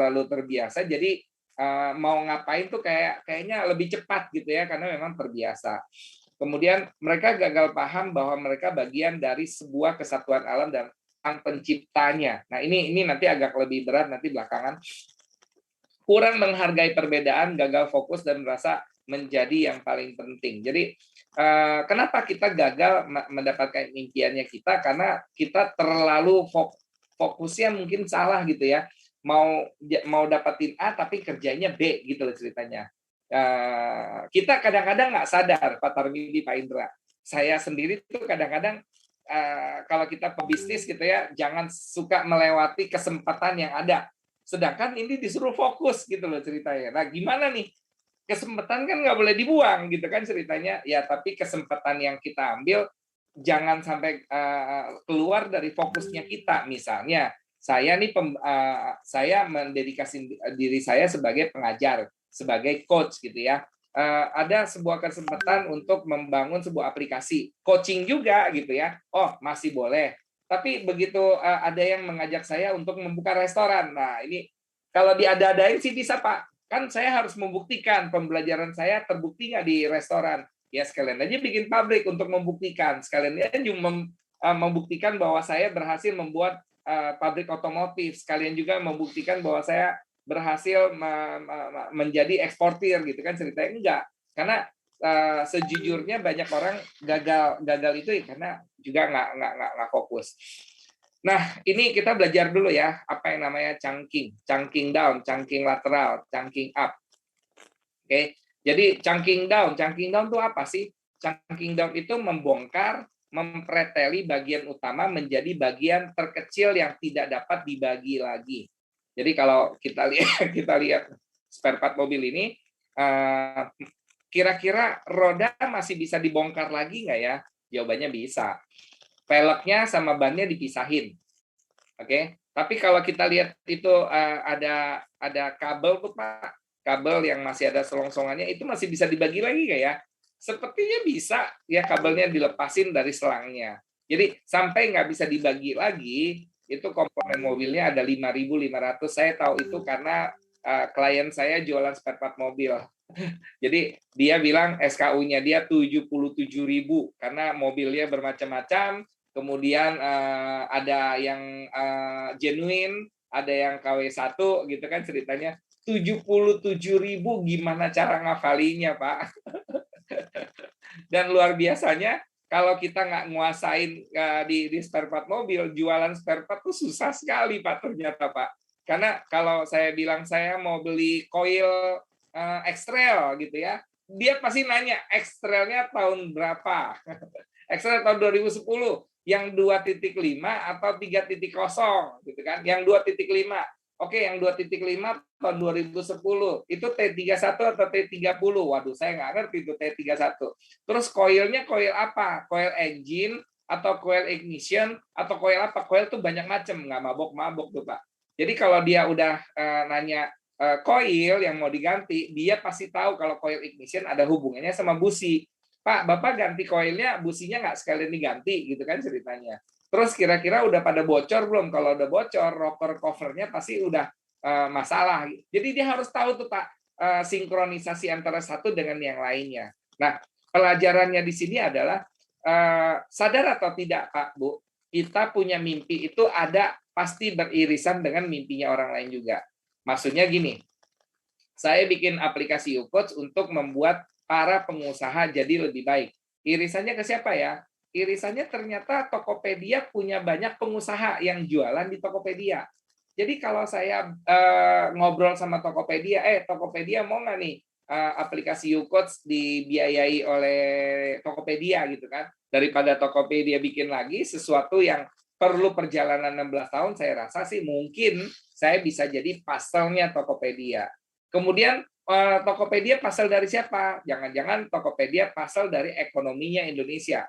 terlalu terbiasa, jadi mau ngapain tuh kayaknya lebih cepat gitu ya, karena memang terbiasa. Kemudian mereka gagal paham bahwa mereka bagian dari sebuah kesatuan alam dan sang penciptanya. Nah, ini nanti agak lebih berat nanti belakangan. Kurang menghargai perbedaan, gagal fokus, dan merasa menjadi yang paling penting. Jadi, kenapa kita gagal mendapatkan impiannya kita? Karena kita terlalu fokusnya mungkin salah gitu ya. Mau dapetin A tapi kerjanya B gitu loh ceritanya. Kita kadang-kadang nggak sadar, Pak Tarmidi, Pak Indra. Saya sendiri tuh kadang-kadang kalau kita pebisnis gitu ya, jangan suka melewati kesempatan yang ada. Sedangkan ini disuruh fokus gitu loh ceritanya. Nah, gimana nih? Kesempatan kan nggak boleh dibuang gitu kan ceritanya. Ya, tapi kesempatan yang kita ambil jangan sampai keluar dari fokusnya kita. Misalnya, saya mendedikasi diri saya sebagai pengajar, sebagai coach gitu ya. Ada sebuah kesempatan untuk membangun sebuah aplikasi coaching juga gitu ya. Oh, masih boleh. Tapi begitu ada yang mengajak saya untuk membuka restoran. Nah, ini kalau diada-adain sih bisa, Pak. Kan saya harus membuktikan pembelajaran saya terbukti nggak di restoran. Ya sekalian aja bikin pabrik untuk membuktikan. Sekalian aja membuktikan bahwa saya berhasil membuat pabrik otomotif. Sekalian juga membuktikan bahwa saya berhasil menjadi eksportir gitu kan ceritanya. Enggak. Karena sejujurnya banyak orang gagal itu ya karena juga nggak fokus. Nah, ini kita belajar dulu ya apa yang namanya chunking down, chunking lateral, chunking up. Oke. Jadi chunking down itu apa sih? Chunking down itu membongkar, mempreteli bagian utama menjadi bagian terkecil yang tidak dapat dibagi lagi. Jadi kalau kita lihat spare part mobil ini, kira-kira roda masih bisa dibongkar lagi nggak ya? Jawabannya bisa. Peleknya sama bannya dipisahin. Oke. Tapi kalau kita lihat itu ada kabel tuh Pak, kabel yang masih ada selongsongannya itu masih bisa dibagi lagi nggak ya? Sepertinya bisa ya, kabelnya dilepasin dari selangnya. Jadi sampai nggak bisa dibagi lagi, itu komponen mobilnya ada 5.500. Saya tahu itu karena klien saya jualan spare part mobil. Jadi dia bilang SKU-nya dia 77.000 karena mobilnya bermacam-macam. Kemudian ada yang genuine, ada yang KW1 gitu kan ceritanya. 77.000 gimana cara ngafalinya, Pak? Dan luar biasanya kalau kita nggak nguasain di spare part mobil, jualan spare part tuh susah sekali, Pak, ternyata, Pak. Karena kalau saya bilang saya mau beli coil X-Trail gitu ya, dia pasti nanya X-Trailnya tahun berapa? X-Trail tahun 2010, yang 2.5 atau 3.0 gitu kan? Yang 2.5. Oke, yang 2.5 tahun 2010 itu T31 atau T30. Waduh, saya nggak ngerti itu T31. Terus coilnya coil apa? Coil engine atau coil ignition atau coil apa? Coil tuh banyak macam, nggak mabok-mabok tuh, Pak. Jadi kalau dia udah nanya coil yang mau diganti, dia pasti tahu kalau coil ignition ada hubungannya sama busi. Pak, Bapak ganti koilnya, businya nggak sekalian diganti, gitu kan ceritanya. Terus kira-kira udah pada bocor belum? Kalau udah bocor, rocker covernya pasti udah masalah. Jadi dia harus tahu tuh Pak, sinkronisasi antara satu dengan yang lainnya. Nah, pelajarannya di sini adalah sadar atau tidak Pak, Bu, kita punya mimpi itu ada pasti beririsan dengan mimpinya orang lain juga. Maksudnya gini, saya bikin aplikasi YouCoach untuk membuat para pengusaha jadi lebih baik. Irisannya ke siapa ya? Irisannya ternyata Tokopedia punya banyak pengusaha yang jualan di Tokopedia. Jadi kalau saya ngobrol sama Tokopedia, Tokopedia mau nggak nih aplikasi YouCoach dibiayai oleh Tokopedia gitu kan? Daripada Tokopedia bikin lagi sesuatu yang perlu perjalanan 16 tahun, saya rasa sih mungkin saya bisa jadi pastelnya Tokopedia. Kemudian Tokopedia pasal dari siapa? Jangan-jangan Tokopedia pasal dari ekonominya Indonesia.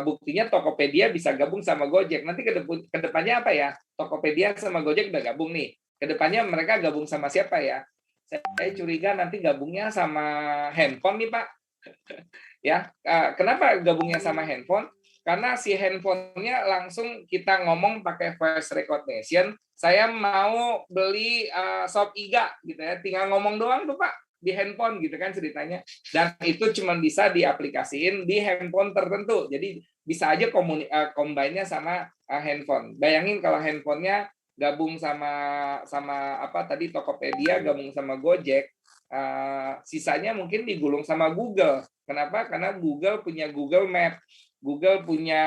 Buktinya Tokopedia bisa gabung sama Gojek. Nanti ke depannya apa ya? Tokopedia sama Gojek udah gabung nih. Kedepannya mereka gabung sama siapa ya? Saya curiga nanti gabungnya sama handphone nih Pak. Ya, kenapa gabungnya sama handphone? karena si handphonenya langsung kita ngomong pakai voice recognition. Saya mau beli sop iga gitu ya, tinggal ngomong doang tuh Pak di handphone gitu kan ceritanya. Dan itu cuma bisa diaplikasiin di handphone tertentu. Jadi bisa aja combine-nya sama handphone. Bayangin kalau handphonenya gabung sama apa tadi Tokopedia, gabung sama Gojek, sisanya mungkin digulung sama Google. Kenapa? Karena Google punya Google Map, Google punya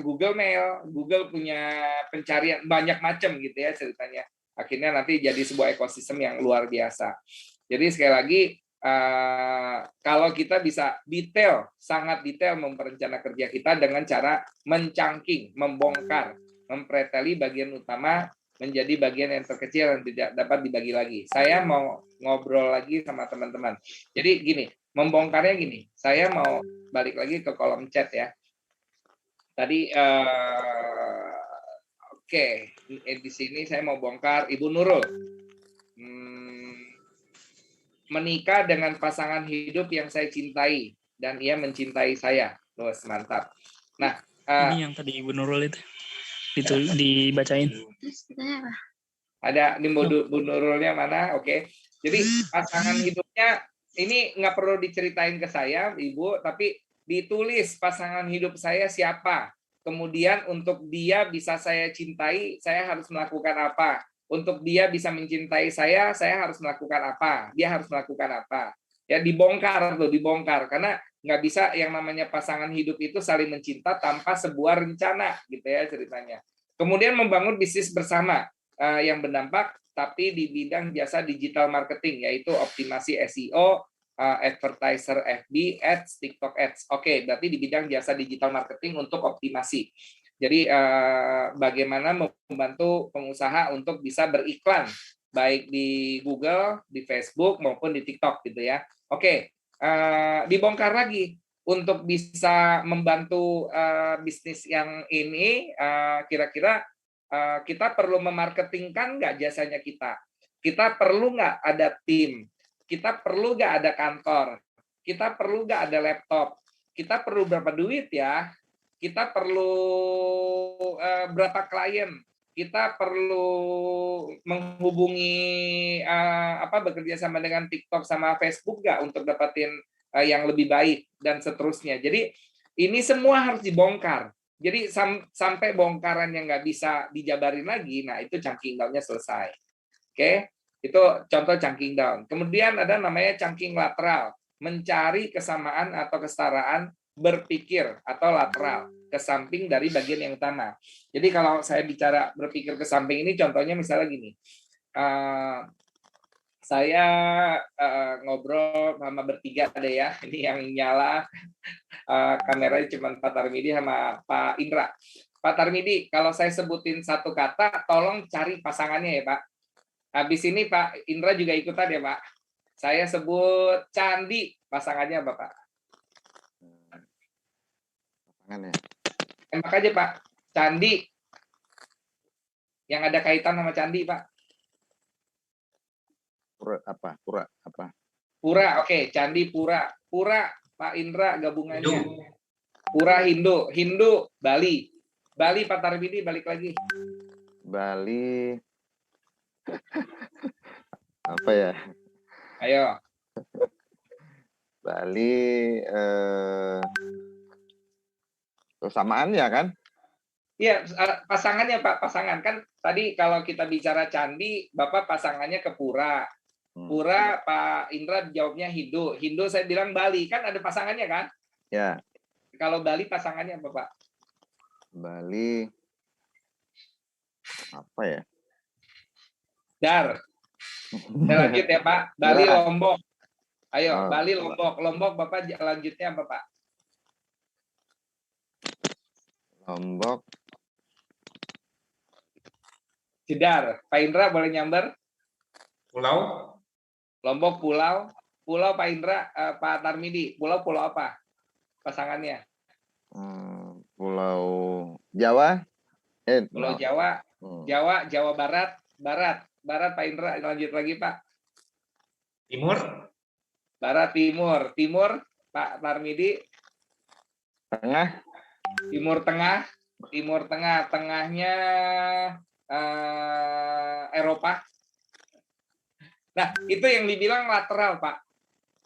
Google Mail, Google punya pencarian banyak macam gitu ya ceritanya. Akhirnya nanti jadi sebuah ekosistem yang luar biasa. Jadi sekali lagi kalau kita bisa detail, sangat detail memperencanakan kerja kita dengan cara mencangking, membongkar, mempreteli bagian utama menjadi bagian yang terkecil yang tidak dapat dibagi lagi. Saya mau ngobrol lagi sama teman-teman. Jadi gini, membongkarnya gini. Saya mau balik lagi ke kolom chat ya. Tadi oke, di sini saya mau bongkar Ibu Nurul. Menikah dengan pasangan hidup yang saya cintai dan ia mencintai saya. Terus mantap. Nah, ini yang tadi Ibu Nurul itu dibacain. Ada di Bu Nurulnya mana? Oke. Jadi pasangan hidupnya ini nggak perlu diceritain ke saya, Ibu, tapi ditulis pasangan hidup saya siapa. Kemudian untuk dia bisa saya cintai, saya harus melakukan apa? Untuk dia bisa mencintai saya harus melakukan apa? Dia harus melakukan apa? Ya dibongkar tuh, dibongkar karena nggak bisa yang namanya pasangan hidup itu saling mencinta tanpa sebuah rencana gitu ya ceritanya. Kemudian membangun bisnis bersama yang berdampak tapi di bidang jasa digital marketing yaitu optimasi SEO, advertiser FB ads, TikTok ads. Oke, berarti di bidang jasa digital marketing untuk optimasi. Jadi bagaimana membantu pengusaha untuk bisa beriklan baik di Google, di Facebook maupun di TikTok gitu ya. Oke, dibongkar lagi untuk bisa membantu bisnis yang ini kira-kira kita perlu memarketingkan nggak jasanya kita? Kita perlu nggak ada tim? Kita perlu nggak ada kantor? Kita perlu nggak ada laptop? Kita perlu berapa duit ya? Kita perlu berapa klien? Kita perlu menghubungi bekerja sama dengan TikTok sama Facebook nggak untuk dapatin yang lebih baik dan seterusnya. Jadi ini semua harus dibongkar. Jadi sampai bongkaran yang nggak bisa dijabarin lagi, nah itu chunking down-nya selesai. Oke, itu contoh chunking down. Kemudian ada namanya chunking lateral, mencari kesamaan atau kesetaraan berpikir atau lateral, ke samping dari bagian yang utama. Jadi kalau saya bicara berpikir ke samping ini, contohnya misalnya gini, saya ngobrol sama bertiga deh ya, ini yang nyala kameranya cuma Pak Tarmidi sama Pak Indra. Pak Tarmidi, kalau saya sebutin satu kata, tolong cari pasangannya ya Pak. Habis ini Pak Indra juga ikutan ya Pak. Saya sebut Candi, pasangannya apa Pak? Pasangannya. Tembak aja Pak, Candi. Yang ada kaitan sama Candi Pak. Pura, oke. Candi Pura. Pura, Pak Indra gabungannya. Pura Hindu. Hindu, Bali. Bali, Pak Tarmidi, balik lagi. Bali. Apa ya? Ayo. Bali kesamaannya kan? Iya, pasangannya Pak, pasangan kan tadi kalau kita bicara Candi, Bapak pasangannya ke Pura. Pura, Pak Indra jawabnya Hindu. Hindu saya bilang Bali, kan ada pasangannya kan? Ya. Kalau Bali pasangannya apa Pak? Bali apa ya? Dar. Saya lanjut ya Pak. Bali Lombok. Ayo, Bali Lombok. Lombok Bapak lanjutnya apa Pak? Lombok. Jedar. Pak Indra boleh nyamber? Pulau. Lombok pulau. Pulau Pak Indra, Pak Tarmidi. Pulau apa? Pasangannya. Pulau Jawa. Pulau Jawa. Jawa Barat. Barat Pak Indra. Lanjut lagi Pak. Timur. Barat Timur. Timur Pak Tarmidi. Tengah. Timur Tengah, tengahnya Eropa. Nah, itu yang dibilang lateral, Pak.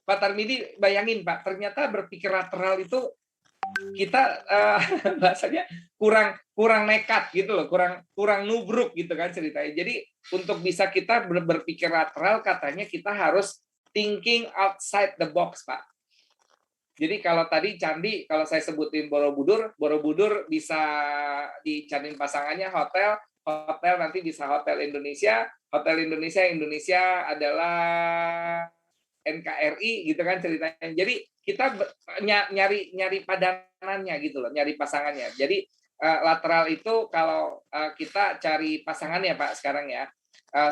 Pak Tarmidi, bayangin, Pak, ternyata berpikir lateral itu kita bahasanya kurang nekat gitu loh, kurang nubruk gitu kan ceritanya. Jadi untuk bisa kita berpikir lateral, katanya kita harus thinking outside the box, Pak. Jadi kalau tadi candi, kalau saya sebutin Borobudur bisa dicandiin pasangannya hotel nanti bisa Hotel Indonesia adalah NKRI gitu kan ceritanya. Jadi kita nyari padanannya gitu loh, nyari pasangannya. Jadi lateral itu kalau kita cari pasangannya Pak sekarang ya.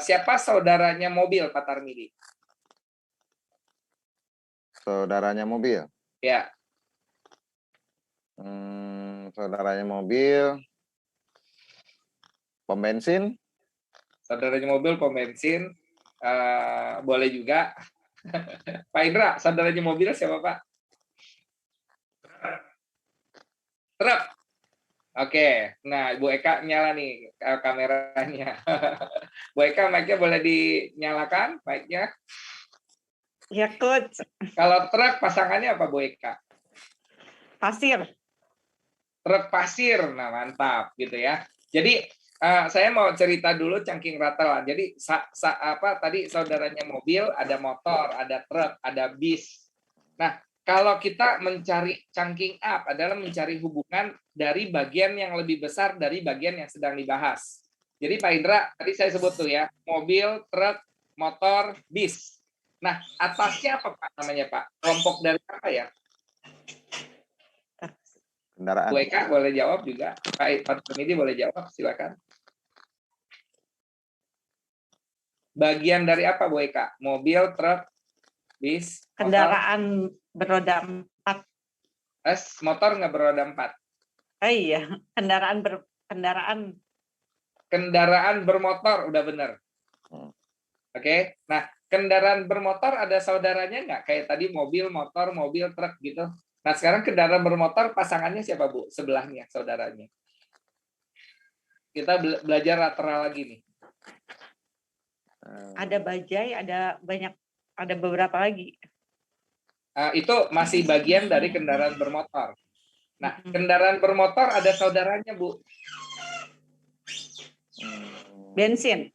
Siapa saudaranya mobil Pak Tarmidi? Saudaranya mobil. Ya. Saudaranya mobil. Pom bensin. Saudaranya mobil, pom bensin. Boleh juga. Pak Indra, saudaranya mobil siapa Pak? Truk. Oke, nah Bu Eka nyala nih kameranya. Bu Eka, mic-nya boleh dinyalakan, mic-nya. Ya, Coach. Kalau truk pasangannya apa Bu Eka? Pasir. Truk pasir, nah mantap gitu ya. Jadi saya mau cerita dulu cangking ratelan. Jadi tadi saudaranya mobil, ada motor, ada truk, ada bis. Nah, kalau kita mencari chunking up adalah mencari hubungan dari bagian yang lebih besar dari bagian yang sedang dibahas. Jadi Pak Indra, tadi saya sebut tuh ya, mobil, truk, motor, bis. Nah, atasnya apa Pak namanya Pak? Kelompok dari apa ya? Kendaraan. Bu Eka boleh jawab juga. Pak Tarmidi boleh jawab, silakan. Bagian dari apa Bu Eka? Mobil, truk, bis, motor? Kendaraan beroda 4. Motor nggak beroda 4. Oh iya, kendaraan bermotor udah benar. Oke. Nah, kendaraan bermotor ada saudaranya nggak? Kayak tadi mobil, motor, mobil, truk gitu. Nah, sekarang kendaraan bermotor pasangannya siapa, Bu? Sebelahnya, saudaranya. Kita belajar lateral lagi nih. ada bajai, ada beberapa lagi. Itu masih bagian dari kendaraan bermotor. Nah, kendaraan bermotor ada saudaranya, Bu. Bensin.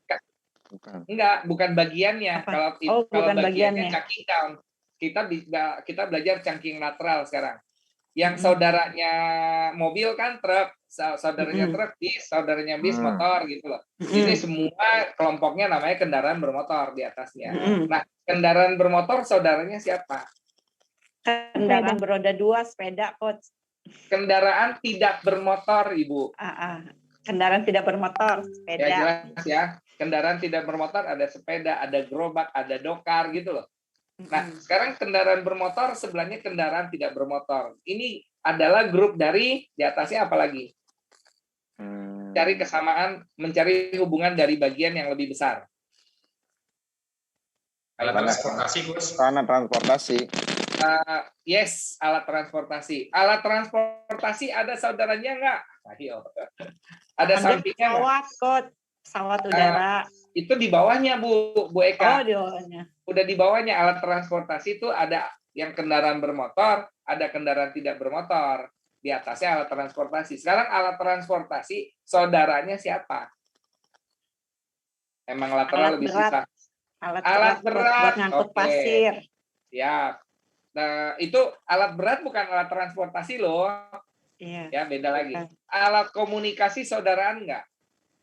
Enggak, bukan bagiannya. Apa? Kalau bukan bagiannya bagiannya. chunking down. Kita belajar chunking lateral sekarang. Yang saudaranya mobil kan truk, saudaranya truk bis, saudaranya bis motor gitu loh. Ini semua kelompoknya namanya kendaraan bermotor di atasnya. Nah, kendaraan bermotor saudaranya siapa? Kendaraan beroda 2, sepeda, Coach. Kendaraan tidak bermotor, Ibu. Kendaraan tidak bermotor, sepeda. Ya jelas ya. Kendaraan tidak bermotor ada sepeda, ada gerobak, ada dokar gitu loh. Nah, sekarang kendaraan bermotor sebelahnya kendaraan tidak bermotor. Ini adalah grup dari di atasnya apa lagi? Cari kesamaan, mencari hubungan dari bagian yang lebih besar. Alat transportasi, Gus. Alat transportasi. Yes, alat transportasi. Alat transportasi ada saudaranya nggak? Ayo. Ada sampingnya nggak? Pesawat, Coach. Pesawat udara. Itu di bawahnya, Bu Eka. Oh, di bawahnya. Udah di bawahnya alat transportasi itu ada yang kendaraan bermotor, ada kendaraan tidak bermotor. Di atasnya alat transportasi. Sekarang alat transportasi, saudaranya siapa? Emang lateral lebih susah. Alat berat buat ngangkut pasir. Siap. Nah, itu alat berat bukan alat transportasi loh. Iya. Ya, beda lagi. Alat komunikasi saudaraan nggak?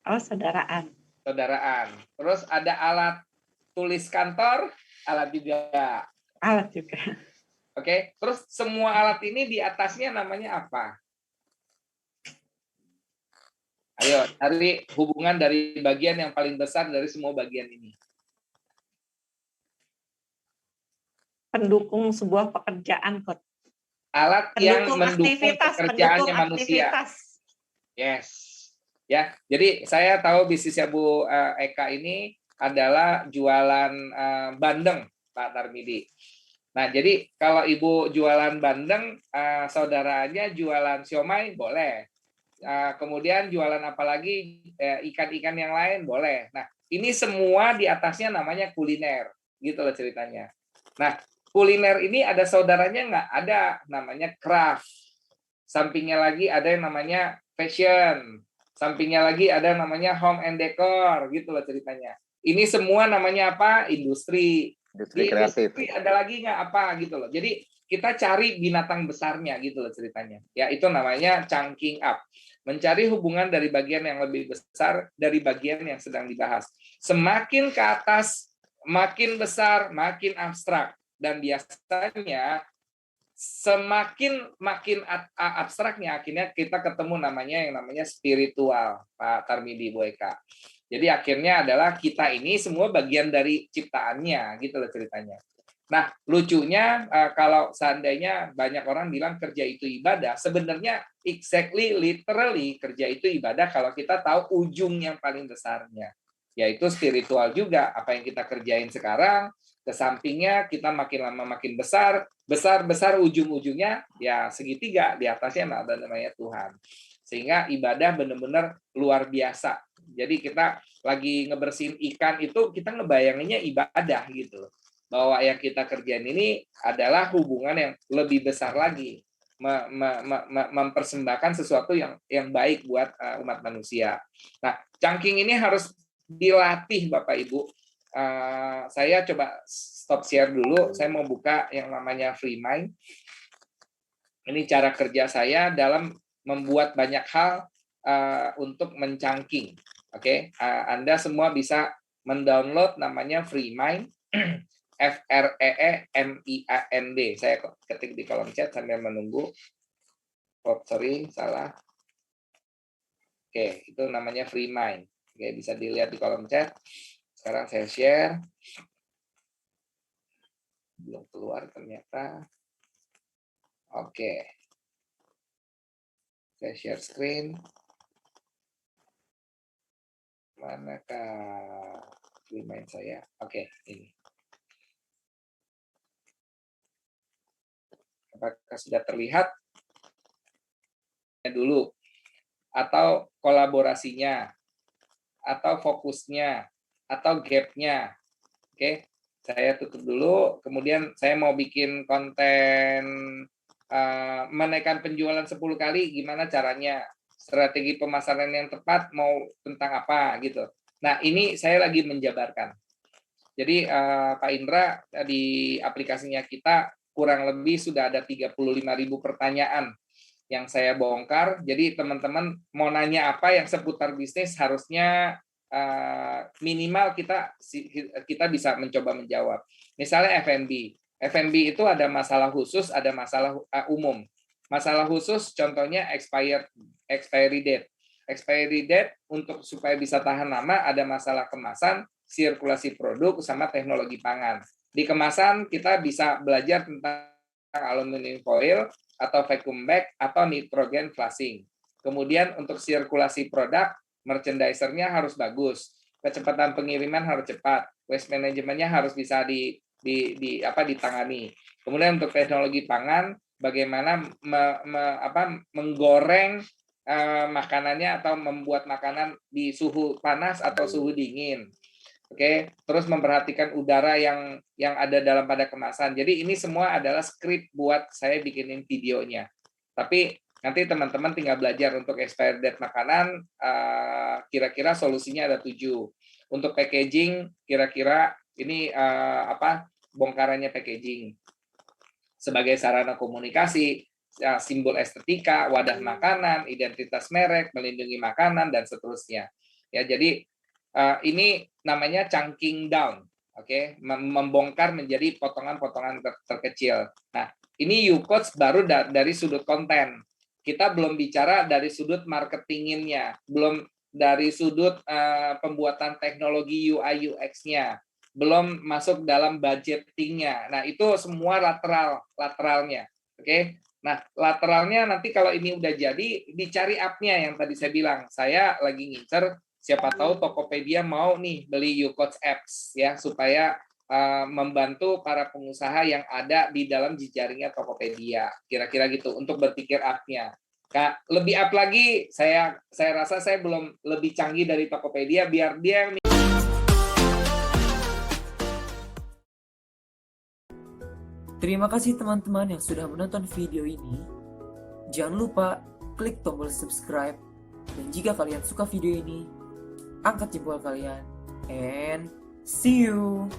Oh, saudaraan. Saudaraan. Terus ada alat tulis kantor, alat juga. Alat juga. Oke. Terus semua alat ini di atasnya namanya apa? Ayo, cari hubungan dari bagian yang paling besar dari semua bagian ini. Pendukung sebuah pekerjaan, Coach. Alat yang mendukung pekerjaannya manusia. Yes. Ya, jadi saya tahu bisnisnya Bu Eka ini adalah jualan bandeng, Pak Tarmidi. Nah, jadi kalau ibu jualan bandeng, saudaranya jualan siomay, boleh. Kemudian jualan apa lagi, ikan-ikan yang lain, boleh. Nah, ini semua di atasnya namanya kuliner, gitu loh ceritanya. Nah, kuliner ini ada saudaranya nggak? Ada, namanya craft. Sampingnya lagi ada yang namanya fashion. Sampingnya lagi ada yang namanya home and decor, gitu loh ceritanya. Ini semua namanya apa? Industri. Industri Di kreatif. industri ada lagi nggak apa gitu loh. Jadi kita cari binatang besarnya gitu loh ceritanya. Ya itu namanya chunking up. Mencari hubungan dari bagian yang lebih besar dari bagian yang sedang dibahas. Semakin ke atas, makin besar, makin abstrak. Dan biasanya semakin makin abstraknya akhirnya kita ketemu yang namanya spiritual, Pak Tarmidi, Bu Eka. Jadi akhirnya adalah kita ini semua bagian dari ciptaannya gitu loh ceritanya. Nah, lucunya kalau seandainya banyak orang bilang kerja itu ibadah, sebenarnya exactly literally kerja itu ibadah kalau kita tahu ujung yang paling besarnya, yaitu spiritual juga. Apa yang kita kerjain sekarang, ke sampingnya kita makin lama makin besar ujung-ujungnya ya segitiga, di atasnya ada namanya Tuhan. Sehingga ibadah benar-benar luar biasa. Jadi kita lagi ngebersihin ikan itu kita ngebayanginnya ibadah gitu loh. Bahwa yang kita kerjain ini adalah hubungan yang lebih besar lagi, mempersembahkan sesuatu yang baik buat umat manusia. Nah, chunking ini harus dilatih Bapak Ibu. Saya coba stop share dulu. Saya mau buka yang namanya Free Mind. Ini cara kerja saya dalam membuat banyak hal untuk mencangking. Oke, Anda semua bisa mendownload namanya Free Mind, FREEMIAND. Saya ketik di kolom chat sambil menunggu. Oh, sorry, salah. Oke, itu namanya Free Mind. Oke, bisa dilihat di kolom chat. Sekarang saya share. Belum keluar ternyata. Oke. Saya share screen. Manakah remind saya? Oke, ini. Apakah sudah terlihat? Dulu. Atau kolaborasinya. Atau fokusnya. Atau gap-nya. Oke. Saya tutup dulu. Kemudian saya mau bikin konten menaikkan penjualan 10 kali, gimana caranya? Strategi pemasaran yang tepat mau tentang apa gitu. Nah, ini saya lagi menjabarkan. Jadi Pak Indra, di aplikasinya kita kurang lebih sudah ada 35.000 pertanyaan yang saya bongkar. Jadi teman-teman mau nanya apa yang seputar bisnis harusnya minimal kita bisa mencoba menjawab. Misalnya F&B. F&B itu ada masalah khusus, ada masalah umum. Masalah khusus contohnya expiry date. Expiry date untuk supaya bisa tahan lama ada masalah kemasan, sirkulasi produk, sama teknologi pangan. Di kemasan kita bisa belajar tentang aluminium foil atau vacuum bag atau nitrogen flushing. Kemudian untuk sirkulasi produk, merchandisernya harus bagus, kecepatan pengiriman harus cepat, waste manajemennya harus bisa ditangani. Kemudian untuk teknologi pangan, bagaimana menggoreng makanannya atau membuat makanan di suhu panas atau suhu dingin. Oke, terus memperhatikan udara yang ada dalam pada kemasan. Jadi ini semua adalah skrip buat saya bikinin videonya. Tapi nanti teman-teman tinggal belajar untuk expired date makanan, kira-kira solusinya ada 7. Untuk packaging, kira-kira ini bongkarannya packaging sebagai sarana komunikasi, simbol estetika, wadah makanan, identitas merek, melindungi makanan, dan seterusnya. Ya, jadi ini namanya chunking down, oke, membongkar menjadi potongan-potongan terkecil. Nah, ini YouCoach baru dari sudut konten. Kita belum bicara dari sudut marketingnya, belum dari sudut pembuatan teknologi UI UX-nya, belum masuk dalam budgetingnya. Nah, itu semua lateralnya, oke. Nah, lateralnya nanti kalau ini udah jadi, dicari up-nya yang tadi saya bilang. Saya lagi ngincer, siapa tahu Tokopedia mau nih beli YouCoach Apps ya, supaya membantu para pengusaha yang ada di dalam jejaringnya Tokopedia. Kira-kira gitu untuk berpikir up-nya. Lebih up lagi, saya rasa saya belum lebih canggih dari Tokopedia, biar dia yang Terima kasih teman-teman yang sudah menonton video ini. Jangan lupa klik tombol subscribe. Dan jika kalian suka video ini, angkat jempol kalian. And see you!